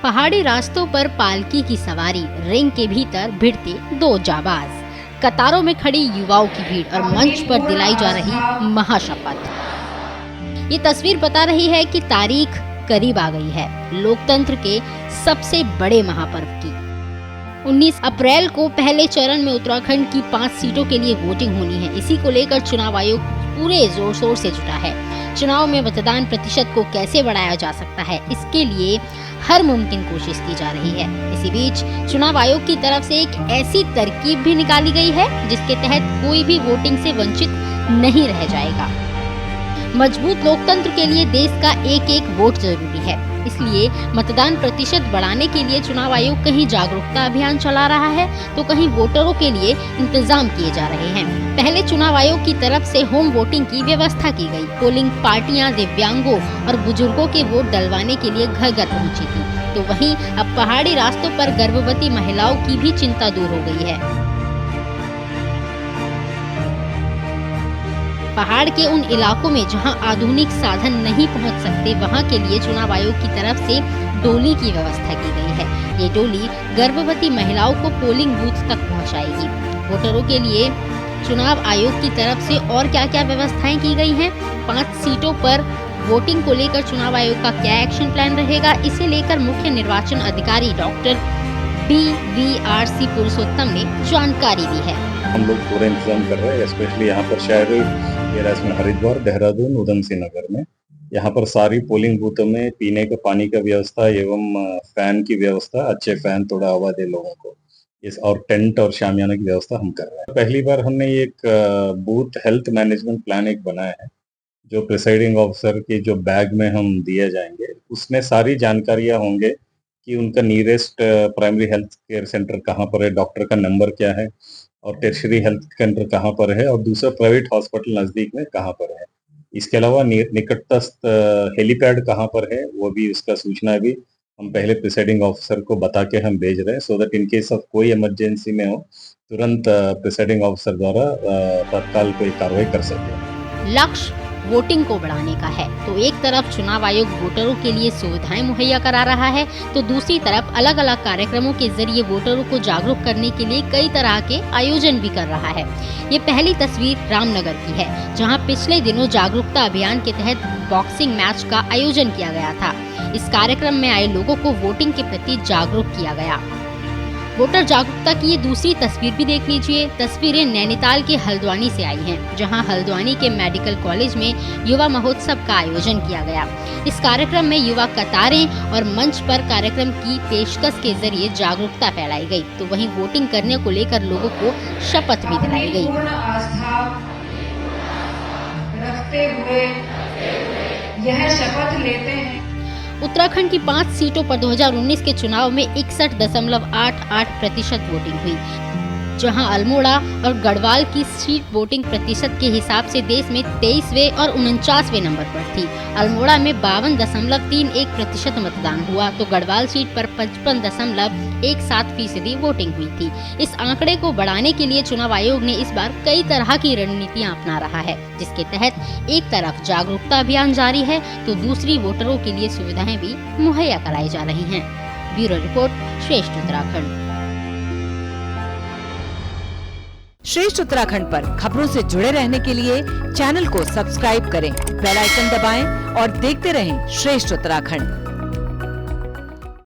पहाड़ी रास्तों पर पालकी की सवारी, रिंग के भीतर भिड़ते दो जाबाज, कतारों में खड़ी युवाओं की भीड़ और मंच पर दिलाई जा रही महाशपथ। ये तस्वीर बता रही है कि तारीख करीब आ गई है लोकतंत्र के सबसे बड़े महापर्व की। 19 अप्रैल को पहले चरण में उत्तराखंड की 5 सीटों के लिए वोटिंग होनी है। इसी को लेकर चुनाव आयोग पूरे जोर शोर से जुटा है। चुनाव में मतदान प्रतिशत को कैसे बढ़ाया जा सकता है, इसके लिए हर मुमकिन कोशिश की जा रही है। इसी बीच चुनाव आयोग की तरफ से एक ऐसी तरकीब भी निकाली गई है जिसके तहत कोई भी वोटिंग से वंचित नहीं रह जाएगा। मजबूत लोकतंत्र के लिए देश का एक एक वोट जरूरी है, इसलिए मतदान प्रतिशत बढ़ाने के लिए चुनाव आयोग कहीं जागरूकता अभियान चला रहा है तो कहीं वोटरों के लिए इंतजाम किए जा रहे हैं। पहले चुनाव आयोग की तरफ से होम वोटिंग की व्यवस्था की गई। पोलिंग पार्टियां दिव्यांगों और बुजुर्गों के वोट डलवाने के लिए घर घर पहुंची थी, तो वहीं अब पहाड़ी रास्तों पर गर्भवती महिलाओं की भी चिंता दूर हो गई है। पहाड़ के उन इलाकों में जहां आधुनिक साधन नहीं पहुंच सकते, वहां के लिए चुनाव आयोग की तरफ से डोली की व्यवस्था की गई है। ये डोली गर्भवती महिलाओं को पोलिंग बूथ तक पहुंचाएगी। वोटरों के लिए चुनाव आयोग की तरफ से और क्या क्या व्यवस्थाएं की गई हैं, 5 सीटों पर वोटिंग को लेकर चुनाव आयोग का क्या एक्शन प्लान रहेगा, इसे लेकर मुख्य निर्वाचन अधिकारी डॉक्टर BVRC पुरुषोत्तम ने जानकारी दी है। हम लोग पूरा इंतजाम कर रहे हैं, स्पेशली यहाँ पर शहर हरिद्वार, देहरादून, उधम सिंह नगर में यहाँ पर सारी पोलिंग बूथों में पीने का पानी का व्यवस्था एवं फैन की व्यवस्था, अच्छे फैन, थोड़ा हवा दे लोगों को, इस और टेंट और शामियाने की व्यवस्था हम कर रहे हैं। पहली बार हमने एक बूथ हेल्थ मैनेजमेंट प्लान एक बनाया है, जो प्रिसाइडिंग ऑफिसर के जो बैग में हम दिए जाएंगे, उसमें सारी जानकारियां होंगे कि उनका nearest primary health care centre कहाँ पर है, डॉक्टर का नंबर क्या है और टेरिशरी हेल्थ सेंटर कहाँ पर है और दूसरा प्राइवेट हॉस्पिटल नजदीक में कहाँ पर है। इसके अलावा निकटस्थ हेलीपैड कहाँ पर है, वो भी उसका सूचना भी हम पहले प्रिसाइडिंग ऑफिसर को बता के हम भेज रहे हैं, so that in case of कोई इमरजेंसी में हो तुरंत प्रिसाइडिंग ऑफिसर द्वारा तत्काल कोई कार्रवाई कर सके। लक्ष्य वोटिंग को बढ़ाने का है, तो एक तरफ चुनाव आयोग वोटरों के लिए सुविधाएं मुहैया करा रहा है, तो दूसरी तरफ अलग अलग कार्यक्रमों के जरिए वोटरों को जागरूक करने के लिए कई तरह के आयोजन भी कर रहा है। ये पहली तस्वीर रामनगर की है, जहां पिछले दिनों जागरूकता अभियान के तहत बॉक्सिंग मैच का आयोजन किया गया था। इस कार्यक्रम में आए लोगों को वोटिंग के प्रति जागरूक किया गया। वोटर जागरूकता की ये दूसरी तस्वीर भी देख लीजिए। तस्वीरें नैनीताल के हल्द्वानी से आई हैं, जहां हल्द्वानी के मेडिकल कॉलेज में युवा महोत्सव का आयोजन किया गया। इस कार्यक्रम में युवा कतारें और मंच पर कार्यक्रम की पेशकश के जरिए जागरूकता फैलाई गई, तो वहीं वोटिंग करने को लेकर लोगों को शपथ भी दिलाई गई। आस्था रखते हुए यह शपथ लेते हैं। उत्तराखंड की 5 सीटों पर 2019 के चुनाव में 61.88% वोटिंग हुई, जहां अल्मोड़ा और गढ़वाल की सीट वोटिंग प्रतिशत के हिसाब से देश में 23वें और 49वें नंबर पर थी। अल्मोड़ा में 52.31% मतदान हुआ, तो गढ़वाल सीट पर 55.17% वोटिंग हुई थी। इस आंकड़े को बढ़ाने के लिए चुनाव आयोग ने इस बार कई तरह की रणनीतियां अपना रहा है, जिसके तहत एक तरफ जागरूकता अभियान जारी है, तो दूसरी वोटरों के लिए सुविधाएं भी मुहैया कराई जा रही हैं। ब्यूरो रिपोर्ट, श्रेष्ठ उत्तराखंड। श्रेष्ठ उत्तराखंड पर खबरों से जुड़े रहने के लिए चैनल को सब्सक्राइब करें, बेल आइकन दबाएं और देखते रहें श्रेष्ठ उत्तराखंड।